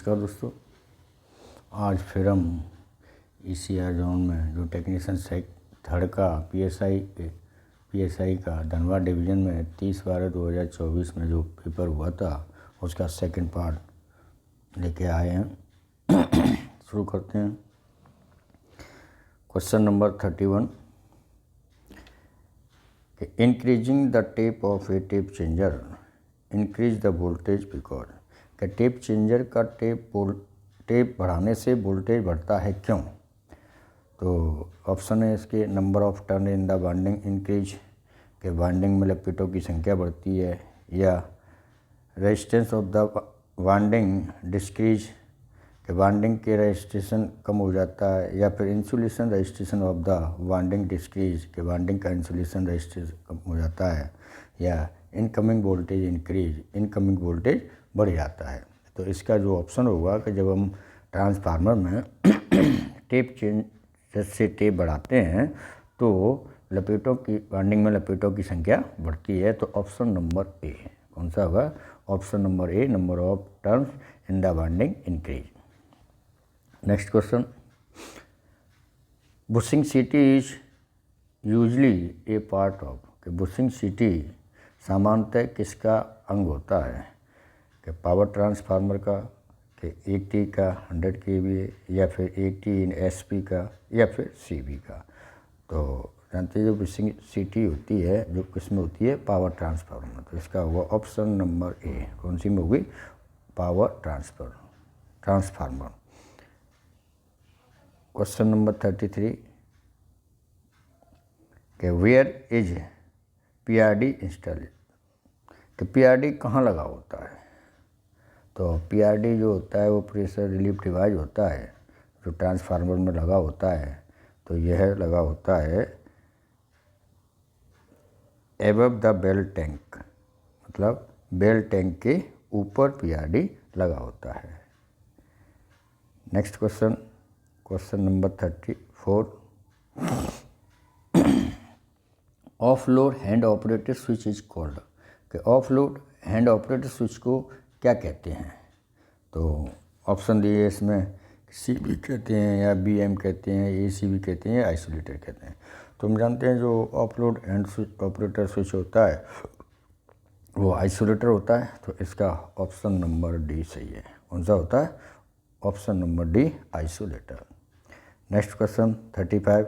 नमस्कार दोस्तों, आज फिर हम ECR जोन में जो टेक्नीशियन थर्ड का PSI का धनबाद डिवीज़न में 30/12/2024 में जो पेपर हुआ था उसका सेकंड पार्ट लेके आए हैं। शुरू करते हैं। क्वेश्चन नंबर 31 कि increasing the tape of A tape changer increase the voltage because कि टेप चेंजर का टेप बढ़ाने से वोल्टेज बढ़ता है क्यों। तो ऑप्शन है इसके number of turn in the winding increase के वाइंडिंग में लपेटों की संख्या बढ़ती है, या resistance of the winding decrease के वाइंडिंग के रजिस्ट्रेशन कम हो जाता है, या फिर insulation registration of the winding decrease के वाइंडिंग का इंसुलेशन रजिस्ट्रेशन कम हो जाता है, या incoming voltage increase incoming voltage बढ़ जाता है। तो इसका जो ऑप्शन होगा कि जब हम ट्रांसफार्मर में टेप चेंज से टेप बढ़ाते हैं तो लपेटों की वाइंडिंग में लपेटों की संख्या बढ़ती है। तो ऑप्शन नंबर ए कौन सा होगा? Option number A, number of turns in the winding increase. Next question, bushing CT is usually a part of कि बुशिंग सीटी सामान्यतः किसका अंग होता है? कि पावर ट्रांसफार्मर का, कि 80 का 100 kVA, या फिर 80 इन SP का, या फिर CV का। तो जानते हैं जो बुशिंग सीटी होती है जो किसमें होती है? Power transformer. तो इसका होगा ऑप्शन नंबर ए। कौन सी में होगी? Power transformer. क्वेश्चन नंबर 33 कि वेयर इज PRD इंस्टॉल कि PRD कहाँ लगा होता है? तो PRD जो होता है वो प्रेशर रिलीफ डिवाइस होता है जो ट्रांसफार्मर में लगा होता है। तो यह लगा होता है एबव द बेल टैंक, मतलब बेल टैंक के ऊपर PRD लगा होता है। Next question, question number 34 off load hand operated switch is called कि off load hand operated switch को क्या कहते हैं? तो ऑप्शन दिए इसमें CV कहते हैं, या BM कहते हैं, ACB कहते हैं, या आइसोलेटर कहते हैं। तो हम जानते हैं जो of load hand switch operator switch होता है वो आइसोलेटर होता है। तो इसका ऑप्शन नंबर डी सही है। कौन सा होता है? Option number D, isolator. Next question 35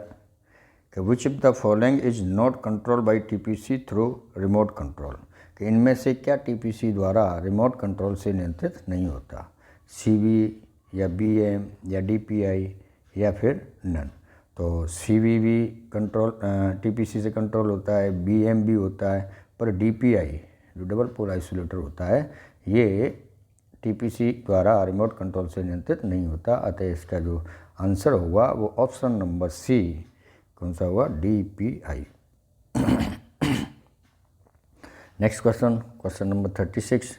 कि which of the following is not control by TPC through remote control कि इनमें से क्या TPC द्वारा रिमोट कंट्रोल से नियंत्रित नहीं होता? CV या BM या DPI या फिर नन। तो CV भी कंट्रोल TPC से कंट्रोल होता है, BM भी होता है, पर DPI जो डबल पोल आइसोलेटर होता है ये TPC द्वारा रिमोट कंट्रोल से नियंत्रित नहीं होता। अतः इसका जो आंसर होगा वो ऑप्शन नंबर C कौन सा हुआ? DPI। Next question, question number 36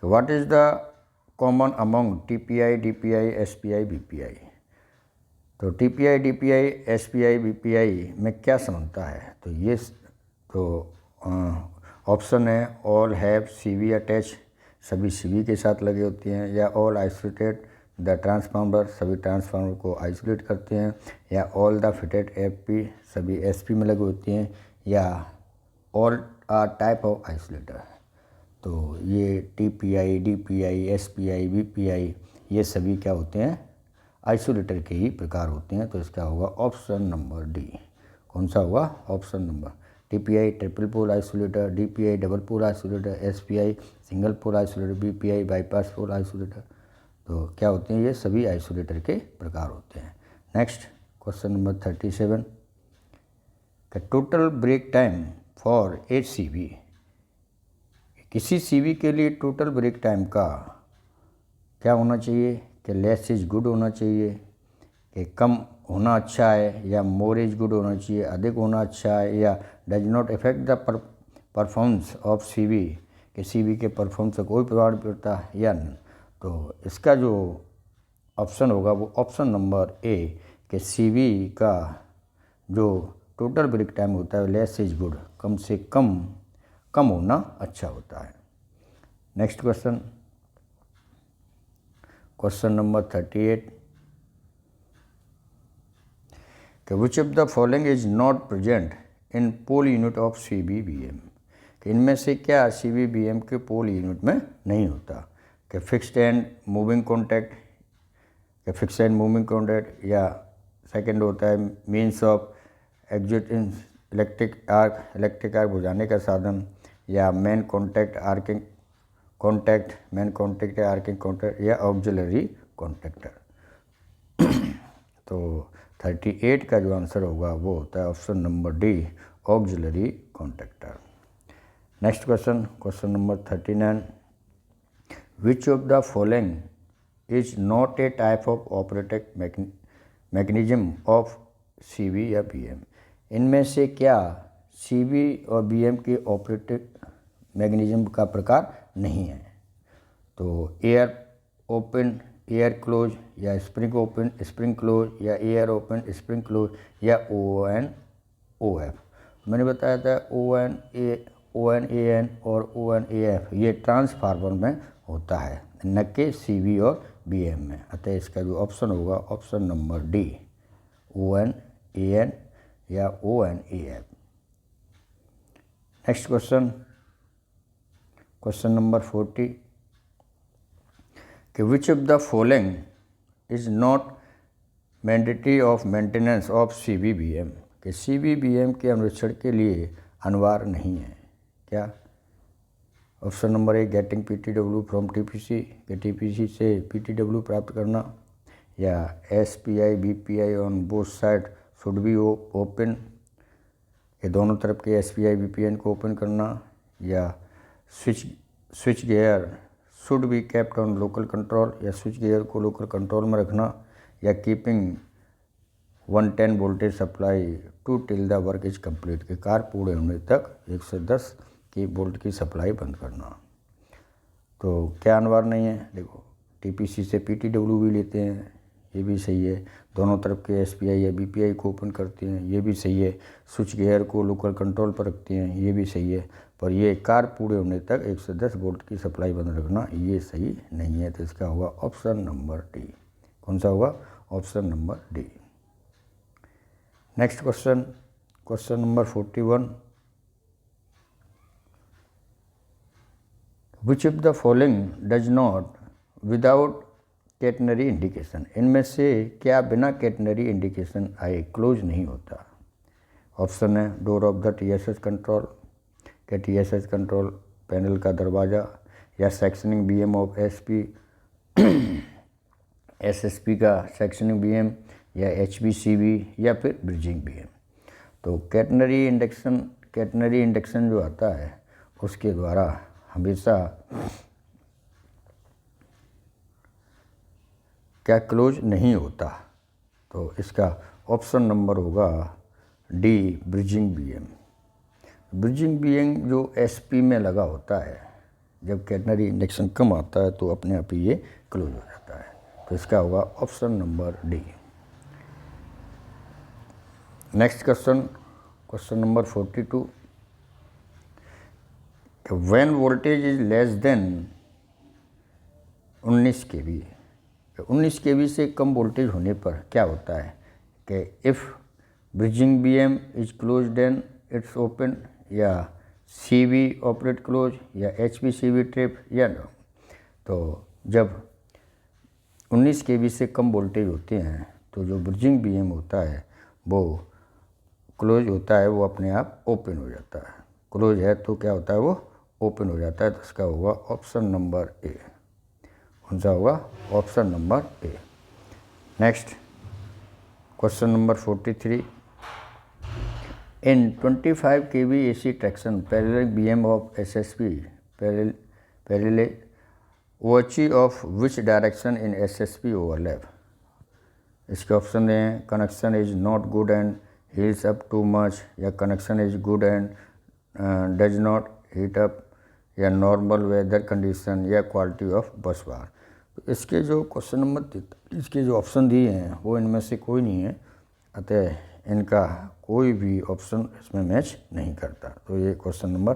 what is the common among TPI, DPI, SPI, BPI? तो TPI, DPI, SPI, BPI में क्या समानता है? तो ये तो ऑप्शन है ऑल हैव CV अटैच, सभी CV के साथ लगे होती हैं, या ऑल आइसोलेटेड द ट्रांसफार्मर, सभी ट्रांसफार्मर को आइसोलेट करते हैं, या ऑल द फिटेड FP, सभी SP में लगी होती हैं, या all are type of isolator. तो ये TPI, DPI, SPI, BPI ये सभी क्या होते हैं? आइसोलेटर के ही प्रकार होते हैं। तो इसका होगा ऑप्शन नंबर डी। कौन सा होगा? Option number TPI triple pole isolator, DPI double pole isolator, SPI single pole isolator, BPI bypass pole isolator. तो क्या होते हैं? ये सभी आइसोलेटर के प्रकार होते हैं। नेक्स्ट क्वेश्चन नंबर 37 का total break time for a CV किसी CV के लिए टोटल ब्रेक टाइम का क्या होना चाहिए? कि लेस इज गुड होना चाहिए, कि कम होना अच्छा है, या मोर इज गुड होना चाहिए, अधिक होना अच्छा है, या does not effect the performance of CV कि CV के परफॉर्मेंस से कोई प्रभाव नहीं पड़ता, या नहीं। तो इसका जो ऑप्शन होगा वो ऑप्शन नंबर ए कि CV का जो टोटल ब्रेक टाइम होता है लेस इज गुड, कम से कम होना अच्छा होता है। नेक्स्ट क्वेश्चन क्वेश्चन नंबर 38 कि which of the following is not present in pole unit of CBBM, कि इनमें से क्या CBBM के पोल यूनिट में नहीं होता, कि फिक्स्ड एंड मूविंग कॉन्टैक्ट, कि फिक्स्ड एंड मूविंग कॉन्टैक्ट, या सेकंड होता है means of exit in electric arc बुझाने का साधन, या main contact arcing contact, main contact या आर्किंग कॉन्टैक्ट, या ऑक्सिलरी कॉन्टैक्टर। तो 38 का जो आंसर होगा वो होता है option number D, auxiliary contactor. Next question, question number 39, which of the following is not a type of operating mechanism of CB या BM, इनमें से क्या CB और BM के ऑपरेटिंग मैकेनिज्म का प्रकार नहीं है। तो एयर ओपन एयर क्लोज, या स्प्रिंग ओपन स्प्रिंग क्लोज, या एयर ओपन स्प्रिंग क्लोज, या ON-OF। मैंने बताया था ON-AN और ON-AF ये ट्रांसफार्मर में होता है, न कि CB और BM में। अतः इसका जो ऑप्शन होगा ऑप्शन नंबर डी, ON-AN या ON-AF। Next question, question number 40 कि which of the following is not mandatory of maintenance of CBBM, कि CBBM के अनुरक्षण के लिए अनिवार्य नहीं है। क्या? Option number A getting PTW from TPC, के TPC से PTW प्राप्त करना, या SPI BPI on both side should be open, के दोनों तरफ के SPI BPI को ओपन करना, या switch gear should be kept on local control, या स्विच गियर को लोकल कंट्रोल में रखना, या keeping 110 voltage supply to till the work is complete, के कार्य पूरे होने तक 110 की वोल्ट की सप्लाई बंद करना। तो क्या अनिवार्य नहीं है? देखो TPC से PTW भी लेते हैं, ये भी सही है। दोनों तरफ के SPI या BPI को ओपन करते हैं, ये भी सही है। स्विच गियर को लोकल कंट्रोल पर रखते हैं, ये भी सही है। पर ये कार पूरे होने तक 110 वोल्ट की सप्लाई बंद रखना ये सही नहीं है। तो इसका होगा ऑप्शन नंबर डी। कौन सा होगा? Option number D. Next question, question number 41, which of the following does not without catenary indication, इनमें से क्या बिना कैटनरी इंडिकेशन आए क्लोज नहीं होता। ऑप्शन है door of the TSS control, के TSS कंट्रोल पैनल का दरवाज़ा, या सेक्शनिंग BM ऑफ SSP का सेक्शनिंग BM, या HBCB, या फिर ब्रिजिंग BM। तो कैटनरी इंडक्शन जो आता है उसके द्वारा हमेशा क्या क्लोज नहीं होता। तो इसका ऑप्शन नंबर होगा D, bridging BM। Bridging BM जो SP में लगा होता है, जब कैटनरी इंडक्शन कम आता है तो अपने आप ही ये क्लोज हो जाता है। तो इसका होगा option number D. Next question, question number 42, when voltage is less than 19 kV, 19 kV से कम वोल्टेज होने पर क्या होता है कि if bridging BM is close then it's open, या CB ऑपरेट क्लोज, या HBCB ट्रिप, या नो। तो जब 19 kV से कम वोल्टेज होते हैं तो जो ब्रिजिंग BM होता है वो क्लोज होता है, वो अपने आप ओपन हो जाता है। क्लोज है तो क्या होता है? वो ओपन हो जाता है। तो इसका होगा ऑप्शन नंबर ए। कौन सा होगा? Option number A. Next question number 43, in 25 kV AC traction parallel BM of SSP parallel OHE of which direction in SSP overlap. इसके ऑप्शन हैं connection is not good and heats up too much, या connection is good and does not heat up, या normal weather condition, या quality of bus bar. तो इसके जो question number इसके जो ऑप्शन दिए हैं वो इनमें से कोई नहीं है, अतः इनका कोई भी ऑप्शन इसमें मैच नहीं करता। तो ये क्वेश्चन नंबर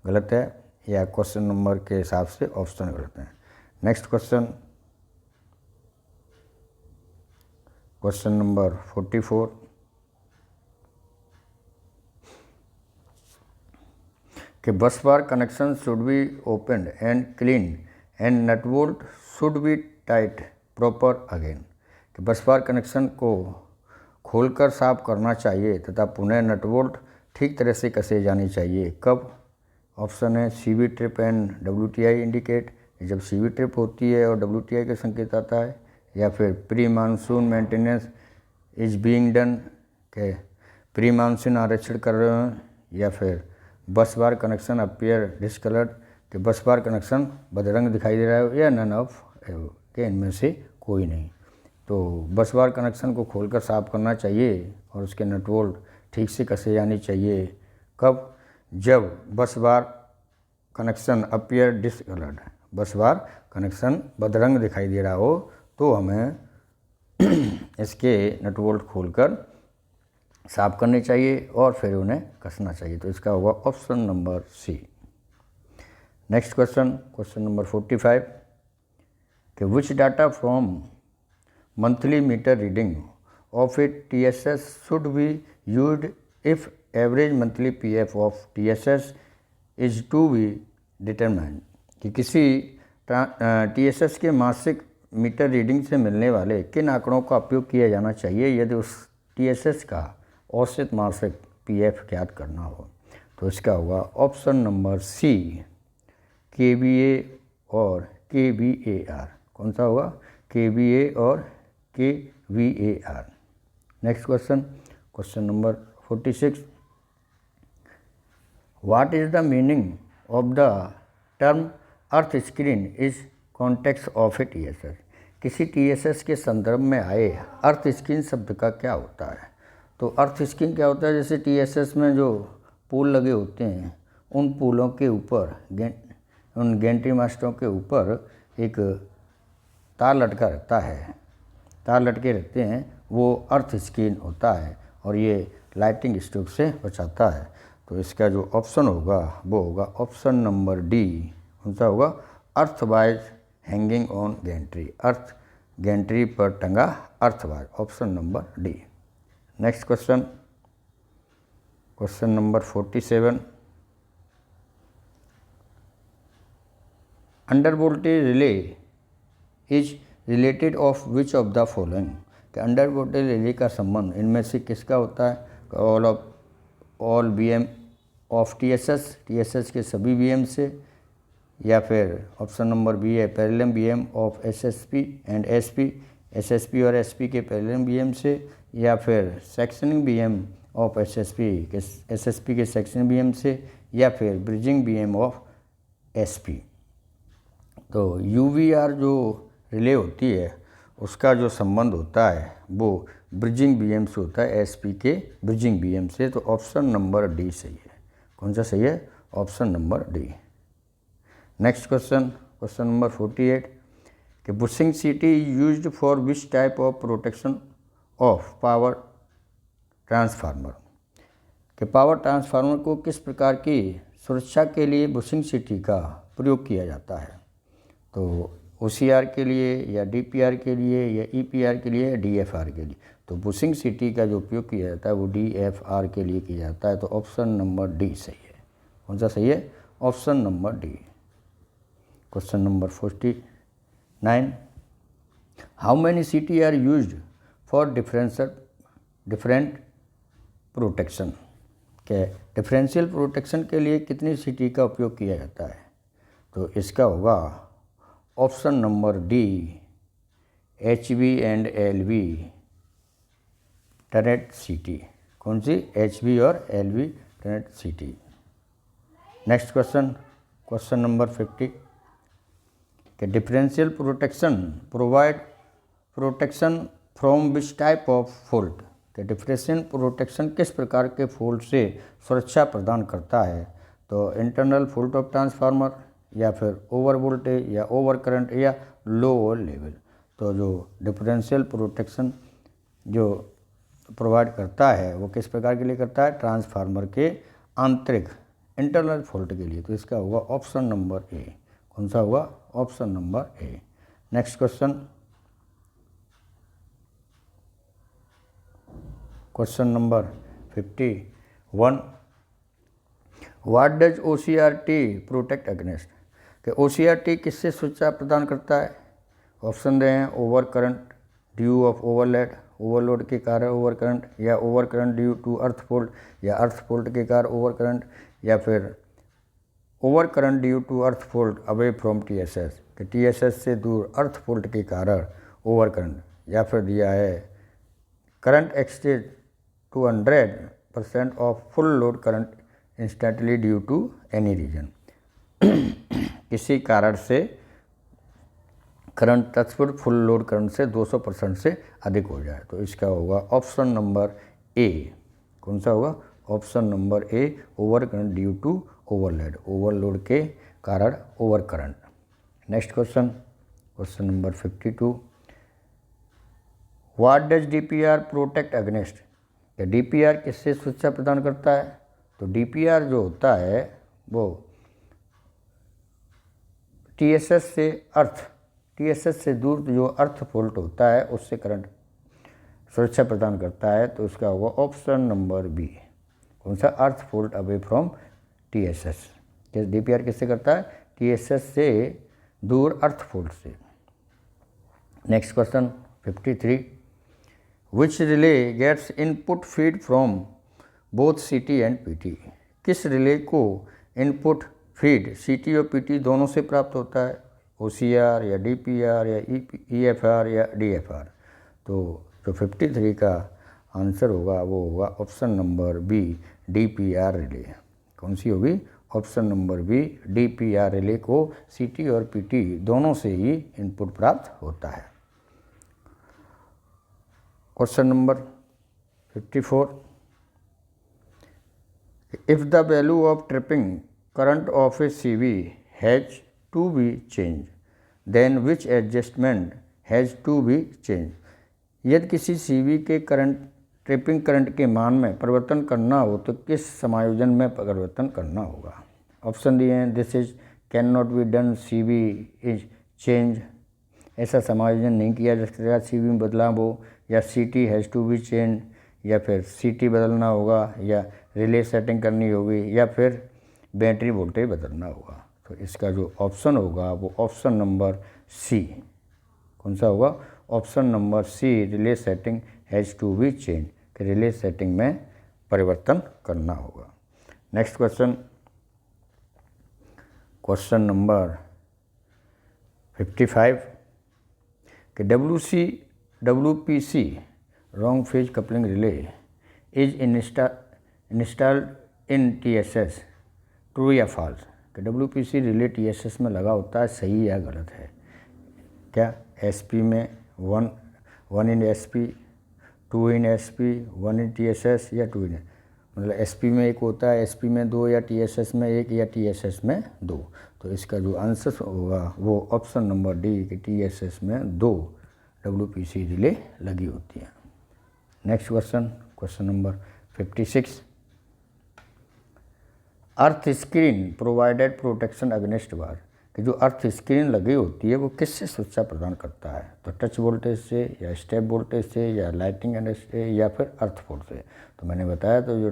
गलत है, या क्वेश्चन नंबर के हिसाब से ऑप्शन गलत है। नेक्स्ट क्वेश्चन, क्वेश्चन नंबर 44 कि bus bar connection should be open and clean and nut bolt should be tight proper again, कि बस बार कनेक्शन को खोलकर साफ करना चाहिए तथा पुनः नट बोल्ट ठीक तरह से कसे जानी चाहिए। कब? ऑप्शन है CV trip and WTI indicate, जब CV ट्रिप होती है और WTI का संकेत आता है, या फिर pre monsoon maintenance is being done, के प्री मानसून आरक्षण कर रहे हैं, या फिर बस बार कनेक्शन अपीयर डिसकलर्ड, कि बस बार कनेक्शन बदरंग दिखाई दे रहा है, या नन ऑफ के इनमें से कोई नहीं। तो बस बार कनेक्शन को खोलकर साफ करना चाहिए और उसके नट बोल्ट ठीक से कसे जानी चाहिए। कब? जब बस बार कनेक्शन अपीयर डिसकलर्ड, बस बार कनेक्शन बदरंग दिखाई दे रहा हो तो हमें इसके नट बोल्ट खोलकर साफ करने चाहिए और फिर उन्हें कसना चाहिए। तो इसका होगा option number C. Next question, question number 45 कि which data from monthly meter reading of a TSS should be used if average monthly PF of TSS is to be determined, कि किसी TSS के मासिक मीटर रीडिंग से मिलने वाले किन आंकड़ों का उपयोग किया जाना चाहिए यदि उस TSS का औसत मासिक PF ज्ञात करना हो। तो इसका होगा ऑप्शन नंबर सी, KVA और KVAR। कौन सा होगा? KVA और KVAR। Next question, question number 46 what is the meaning of the term earth screen is context of a TSS, किसी TSS के संदर्भ में आए अर्थ स्क्रीन शब्द का क्या होता है। तो अर्थ स्क्रीन क्या होता है? जैसे TSS में जो पुल लगे होते हैं उन पुलों के ऊपर उन गेंट्री मास्टरों के ऊपर एक तार लटका रहता है, तार लटके रहते हैं, वो अर्थ स्क्रीन होता है और ये लाइटिंग स्ट्रोक से बचाता है। तो इसका जो ऑप्शन होगा वो होगा ऑप्शन नंबर डी। कौन सा होगा? Earth wise hanging on gantry, earth gantry पर टंगा earth wise, option number D. Next question, question number 47 under voltage relay is related of which of the following, कि अंडर वोल्टेज रिले का संबंध इनमें से किसका होता है? ऑल BM ऑफ TSS के सभी BM से, या फिर ऑप्शन नंबर बी है parallel BM of SSP and SP, SSP और SP के पैरेलल BM से, या फिर सेक्शनिंग BM ऑफ SSP के सेक्शनिंग BM से, या फिर ब्रिजिंग BM ऑफ SP। तो UVR जो रिले होती है उसका जो संबंध होता है वो ब्रिजिंग BM से होता है, SP के ब्रिजिंग BM से। तो ऑप्शन नंबर डी सही है। कौन सा सही है? Option number D. Next question, question number 48 कि बुशिंग सीटी used for which type of protection of power transformer, कि पावर ट्रांसफार्मर को किस प्रकार की सुरक्षा के लिए बुशिंग सीटी का प्रयोग किया जाता है। तो OCR के लिए, या DPR के लिए, या EPR के लिए, या DFR के लिए। तो बुशिंग सीटी का जो उपयोग किया जाता है वो DFR के लिए किया जाता है। तो ऑप्शन नंबर डी सही है। कौन सा सही है? Option number D. Question number 49 how many CT are used for different protection, के डिफरेंशियल प्रोटेक्शन के लिए कितनी सीटी का उपयोग किया जाता है। तो इसका होगा option number D, HV and LV टर्नेट सीटी। कौन सी? HV और LV टर्नेट सीटी। नेक्स्ट क्वेश्चन, क्वेश्चन नंबर 50 कि differential protection provide protection from which type of fault, कि डिफरेंशियल प्रोटेक्शन किस प्रकार के फॉल्ट से सुरक्षा प्रदान करता है। तो इंटरनल फॉल्ट ऑफ ट्रांसफार्मर, या फिर ओवर वोल्टेज, या ओवर करंट, या लो लेवल। तो जो डिफरेंशियल प्रोटेक्शन जो प्रोवाइड करता है वो किस प्रकार के लिए करता है? ट्रांसफार्मर के आंतरिक इंटरनल फॉल्ट के लिए। तो इसका होगा ऑप्शन नंबर ए। कौन सा होगा? Option number A. Next question, question number 51, what does OCRT protect against? कि OCRT किससे सुरक्षा प्रदान करता है? ऑप्शन रहे हैं over current due of overload के कारण ओवर करंट, या over current due to earth fault, या अर्थ फोल्ट के कारण ओवर करंट, या फिर over current due to earth fault away from TSS, कि TSS से दूर अर्थ फोल्ट के कारण ओवर करंट, या फिर दिया है current exceeds 200% of full load current instantly due to any reason. किसी कारण से करंट तत्क्षण फुल लोड करंट से 200% से अधिक हो जाए, तो इसका होगा ऑप्शन नंबर ए। कौन सा होगा? Option number A, over current due to overload के कारण over current. Next question, question number 52, what does DPR protect against? DPR किससे सुरक्षा प्रदान करता है? तो DPR जो होता है वो TSS से दूर जो अर्थ फोल्ट होता है उससे करंट सुरक्षा प्रदान करता है, तो इसका होगा ऑप्शन नंबर बी। कौन सा? Earth fault away from TSS। DPR किससे करता है? TSS से दूर अर्थ फोल्ट से। Next question 53, which relay gets input feed from both CT and PT? किस रिले को इनपुट फीड CT और PT दोनों से प्राप्त होता है? OCR या DPR या EFR या DFR? तो जो 53 का आंसर होगा वो होगा option number B, DPR relay. कौन सी होगी? Option number B, DPR relay को CT और PT दोनों से ही इनपुट प्राप्त होता है। Question number 54, if the value of tripping current of a CV has to be change, then which adjustment has to be change? यदि किसी CV के ट्रिपिंग करंट के मान में परिवर्तन करना हो तो किस समायोजन में परिवर्तन करना होगा? ऑप्शन दिए हैं, this is can not be done, CV is change, ऐसा समायोजन नहीं किया जा सकता, CV में बदलाव हो, या CT has to be change, या फिर CT बदलना होगा, या रिले सेटिंग करनी होगी, या फिर बैटरी वोल्टेज बदलना होगा। तो इसका जो ऑप्शन होगा वो ऑप्शन नंबर सी। कौन सा होगा? Option number C, relay setting has to be change, कि रिले सेटिंग में परिवर्तन करना होगा। नेक्स्ट क्वेश्चन, क्वेश्चन नंबर 55, कि WPC wrong phase coupling relay is installed in TSS, true या फॉल्स? कि WPC रिले TSS में लगा होता है, सही या गलत है? क्या SP में 1 इन SP, 2 इन SP, 1 इन TSS, या 2 इन, मतलब SP में एक होता है, SP में 2, या TSS में 1, या TSS में 2? तो इसका जो आंसर होगा वो ऑप्शन नंबर डी, कि TSS में 2 WPC रिले लगी होती हैं। नेक्स्ट क्वेश्चन, क्वेश्चन नंबर 56, अर्थ स्क्रीन प्रोवाइडेड प्रोटेक्शन अगेंस्ट वार? कि जो अर्थ स्क्रीन लगी होती है वो किससे सुरक्षा प्रदान करता है? तो टच वोल्टेज से, या स्टेप वोल्टेज से, या लाइटिंग एंड से, या फिर अर्थ फोर्स से? तो मैंने बताया तो जो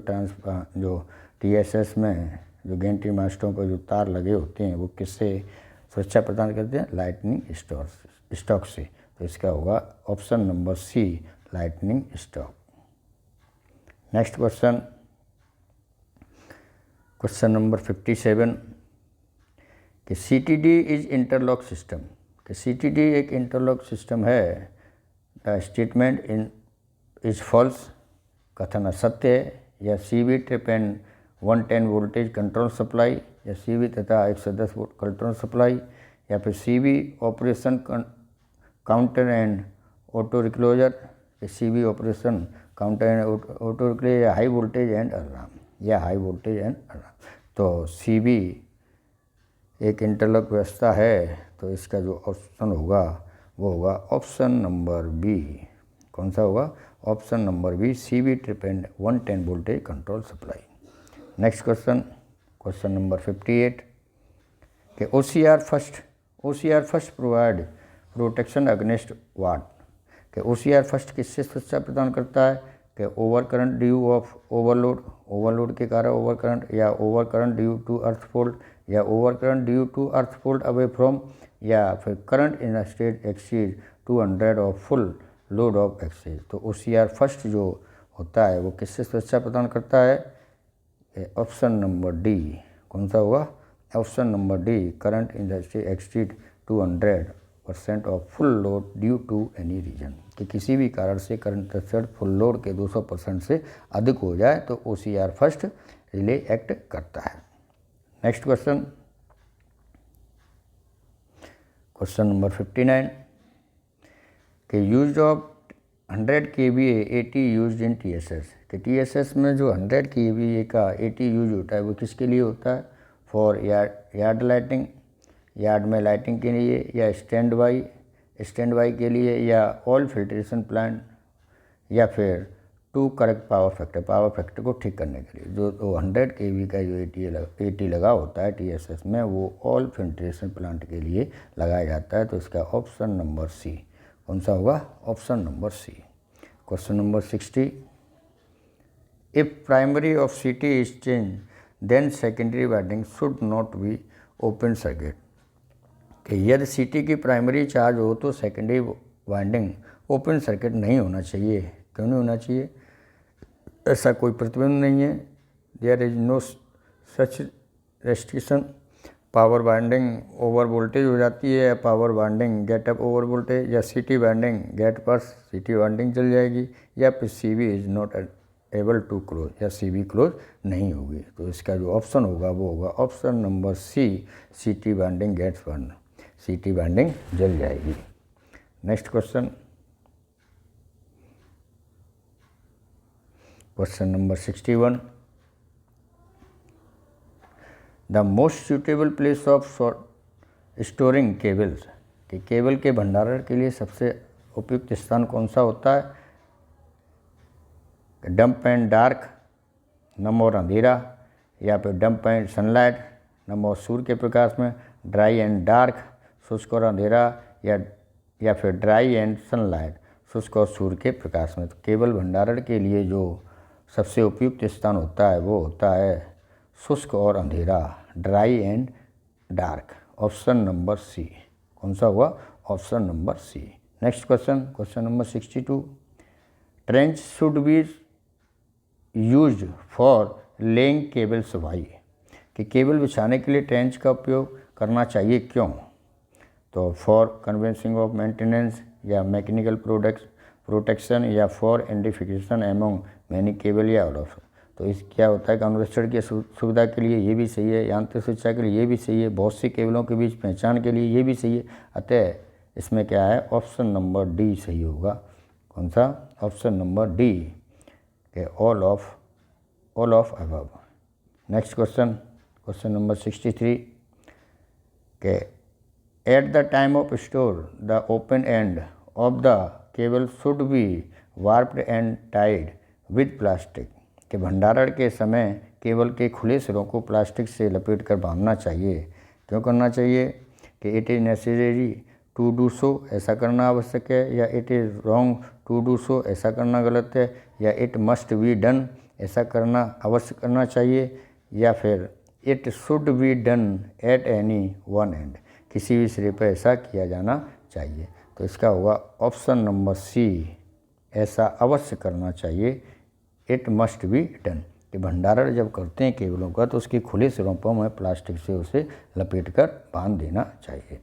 TSS में जो गेंट्री मास्टों पर जो तार लगे होते हैं वो किससे सुरक्षा प्रदान करते हैं? लाइटनिंग स्टॉक से। तो इसका होगा option number C, lightning stock. Next question, question number 57, कि CTD इज इंटरलॉक सिस्टम? कि CTD एक इंटरलॉक सिस्टम है। द स्टेटमेंट इज फॉल्स, कथन असत्य है, या CV trip and 110 voltage control supply, या CV तथा 110 वोल्ट कंट्रोल सप्लाई, या फिर CV operation counter and auto recloser, CV operation counter and auto recloser, या हाई वोल्टेज एंड अलार्म, या हाई वोल्टेज एंड अलार्म? तो CV एक interlock व्यवस्था है, तो इसका जो ऑप्शन होगा वो होगा ऑप्शन नंबर बी। कौन सा होगा? Option number B, CV trip and 110 voltage control supply. Next question, question number 58, कि OCR first provide protection against what? कि OCR फर्स्ट किससे सुरक्षा प्रदान करता है? कि over current due of overload के कारण ओवर करंट, या over current due to earth fault, या over current due to earth fault away from, या फिर current in a state exceed 200 of full load of excess. तो OCR first जो होता है वो किससे सुरक्षा प्रदान करता है? Option number D. कौन सा होगा? Option number D, current in the state exceed 200% of full load due to any reason, कि किसी भी कारण से करंट थ्रेशोल्ड फुल लोड के 200% से अधिक हो जाए तो OCR फर्स्ट रिले एक्ट करता है। नेक्स्ट क्वेश्चन, क्वेश्चन नंबर 59 कि use of 100 kVA AT use in TSS, कि TSS में जो 100 kVA का AT यूज होता है वो किसके लिए होता है? फॉर यार्ड लाइटिंग, यार्ड में लाइटिंग के लिए, या स्टैंड बाई के लिए, या ऑयल फिल्ट्रेशन प्लांट, या फिर टू करेक्ट पावर फैक्टर को ठीक करने के लिए। जो 100 kV का जो AT लगा होता है TSS में वो ऑयल फिल्ट्रेशन प्लांट के लिए लगाया जाता है। तो इसका ऑप्शन नंबर सी। कौन सा होगा? Option number C. Question number 60, if primary of CT is change then secondary winding should not be open circuit, कि यदि CT की प्राइमरी चार्ज हो तो सेकेंडरी वाइंडिंग ओपन सर्किट नहीं होना चाहिए। क्यों नहीं होना चाहिए? ऐसा कोई प्रतिबंध नहीं है। There is no such restriction. Power winding over voltage हो जाती है, या power winding get up over voltage, या CT वाइंडिंग गेट पर CT वाइंडिंग चल जाएगी, या फिर CV is not able to close, या CV क्लोज नहीं होगी। तो इसका जो ऑप्शन होगा वो होगा option number C, CT winding gets burn, CT winding जल जाएगी। Next question, question number 61, the most suitable place of storing cables, कि केबल के भंडारण के लिए सबसे उपयुक्त स्थान कौन सा होता है? डंप एंड डार्क, नम और अंधेरा, या फिर डंप एंड सनलाइट, नम और सूर्य के प्रकाश में, ड्राई एंड डार्क, शुष्क और अंधेरा, या फिर ड्राई एंड सनलाइट, शुष्क और सूर्य के प्रकाश में। तो केबल भंडारण के लिए जो सबसे उपयुक्त स्थान होता है वो होता है शुष्क और अंधेरा, dry and dark, option number C. कौन सा हुआ? Option number C. Next question, question number 62, trench should be used for laying cables why, कि केबल बिछाने के लिए ट्रेंच का उपयोग करना चाहिए, क्यों? तो फॉर कन्वेंसिंग ऑफ मेंटेनेंस, या मैकेनिकल प्रोटेक्शन, या for identification among many cable, या ऑल ऑफ। तो इस क्या होता है? कन्वर्सन की सुविधा के लिए ये भी सही है, यांत्रिक सुरक्षा के लिए ये भी सही है, बहुत सी केबलों के बीच पहचान के लिए ये भी सही है। अतः इसमें क्या है? ऑप्शन नंबर डी सही होगा। कौन सा? ऑप्शन नंबर डी के all of above. Next question, question number 63 के at the time of store the open end of the cable should be warped and tied with plastic, के भंडारण के समय केबल के खुले सिरों को प्लास्टिक से लपेट कर बांधना चाहिए। क्यों करना चाहिए? कि it is necessary to do so, ऐसा करना आवश्यक है, या it is wrong to do so, ऐसा करना गलत है, या इट मस्ट बी डन, ऐसा करना अवश्य करना चाहिए, या फिर it should be done at any one and, किसी भी सिरे पर ऐसा किया जाना चाहिए। तो इसका होगा ऑप्शन नंबर सी, ऐसा अवश्य करना चाहिए, इट मस्ट बी डन। कि भंडारण जब करते हैं केबलों का तो उसके खुले सिरों पर हमें प्लास्टिक से उसे लपेट कर बांध देना चाहिए।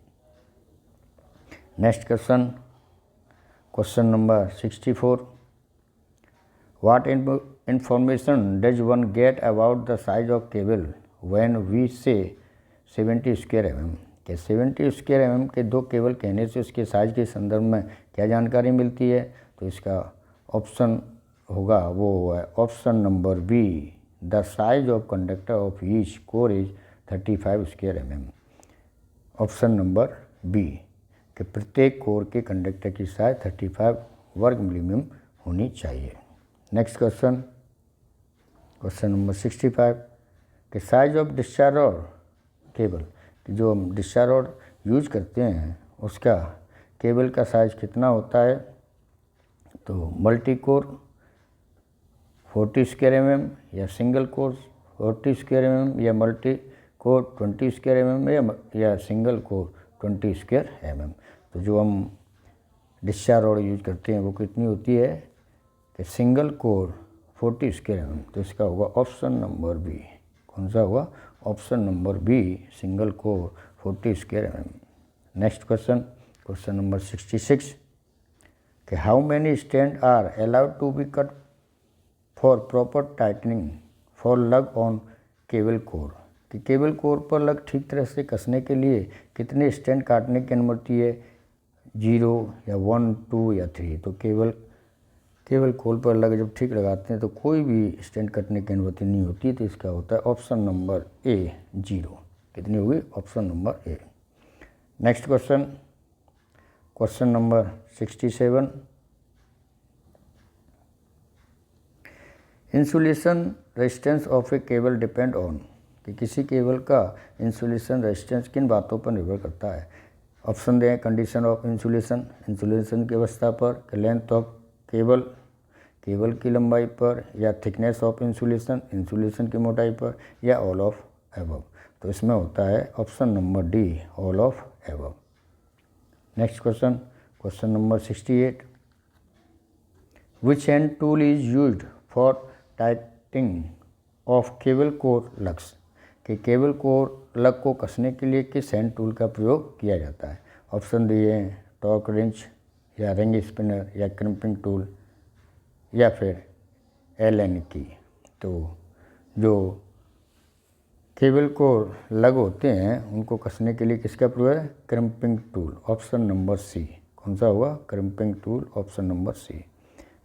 Next question, question number 64, what information does one get about the size of cable when we say 70 square mm, के 70 स्क्वायर mm के दो केबल कहने से उसके साइज के संदर्भ में क्या जानकारी मिलती है? तो इसका ऑप्शन होगा वो है option number B, the size of conductor of each core is 35 square mm, option number B, कि प्रत्येक कोर के कंडक्टर की साइज 35 वर्ग मिलीमीटर होनी चाहिए। नेक्स्ट क्वेश्चन, क्वेश्चन नंबर 65, कि साइज ऑफ डिस्चार्ज और केबल, कि जो हम डिस्चार्ज और यूज करते हैं उसका केबल का साइज कितना होता है? तो मल्टी कोर 40 स्क्वायर mm या सिंगल कोर 40 स्क्वायर mm या मल्टी कोर 20 स्क्वायर mm या सिंगल कोर 20 स्क्वायर mm। तो जो हम डिस्चार्ज रॉड यूज करते हैं वो कितनी होती है कि सिंगल कोर 40 स्क्वायर mm। तो इसका होगा ऑप्शन नंबर बी। कौन सा होगा? Option number B, single core 40 square mm। Next question, question number 66 कि how many stand are allowed to be cut for proper tightening for lug on cable core. कि cable core पर lug ठीक तरह से कसने के लिए कितने स्टैंड काटने की अनुमति है? 0 या 1, 2 या 3। तो केबल कोर पर लग जब ठीक लगाते हैं तो कोई भी स्टैंड कटने की अनुमति नहीं होती। तो इसका होता है ऑप्शन नंबर ए 0। कितनी होगी? Option number A. Next question, question number 67 insulation resistance of a cable depend on. कि किसी केबल का इंसुलेशन रेजिस्टेंस किन बातों पर निर्भर करता है? ऑप्शन दें, कंडीशन ऑफ इंसुलेशन, इंसुलेशन की अवस्था पर, लेंथ ऑफ केबल, केबल की लंबाई पर, या थिकनेस ऑफ इंसुलेशन, इंसुलेशन की मोटाई पर, या ऑल ऑफ एबव। तो इसमें होता है option number D, all of above. Next question, question number 68 which hand tool is used for tightening of cable core lugs. कि केबल कोर लग को कसने के लिए किस हैंड टूल का प्रयोग किया जाता है? ऑप्शन दिए टॉर्क रिंच या रिंग स्पिनर या क्रिम्पिंग टूल या फिर एलन की। तो जो केबल कोर लग होते हैं उनको कसने के लिए किसका प्रयोग है? Crimping tool, option number C. कौन सा होगा? Crimping tool, option number C.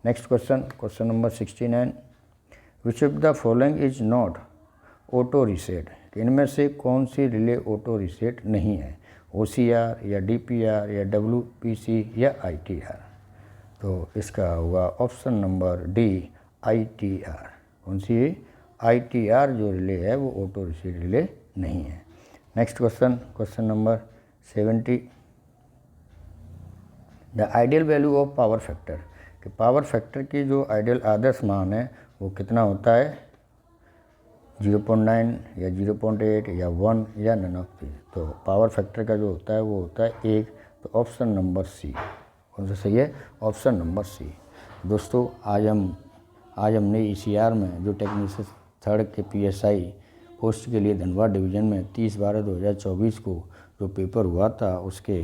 Next question, question number 69 which of the following is not auto reset. इनमें से कौन सी रिले ऑटो रीसेट नहीं है? OCR या DPR या WPC या ITR। तो इसका होगा ऑप्शन नंबर डी, ITR। कौन सी? ITR जो रिले है वो ऑटो रीसेट रिले नहीं है। Next question, question number 70 the ideal value of power factor. कि पावर फैक्टर की जो आइडियल आदर्श मान है वो कितना होता है? 0.9 या 0.8 या 1 या नन ऑफ थ्री। तो पावर फैक्टर का जो होता है वो होता है 1। तो ऑप्शन नंबर सी। कौन सा सही है? Option number C. दोस्तों आज हमने ECR में जो टेक्नीशियन 3rd के PSI पोस्ट के लिए धनबाद डिवीज़न में 30/12/2024 को जो पेपर हुआ था उसके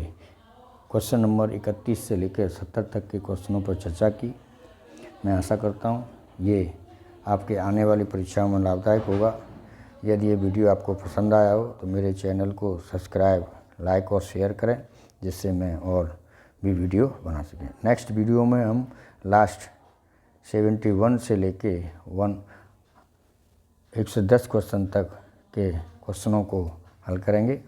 क्वेश्चन नंबर 31 से लेकर 70 तक के क्वेश्चनों पर चर्चा की। मैं आशा करता हूँ ये आपके आने वाली परीक्षाओं में लाभदायक होगा। यदि ये वीडियो आपको पसंद आया हो तो मेरे चैनल को सब्सक्राइब, लाइक और शेयर करें जिससे मैं और भी वीडियो बना सकें। नेक्स्ट वीडियो में हम लास्ट 71 से लेके 110 क्वेश्चन तक के क्वेश्चनों को हल करेंगे।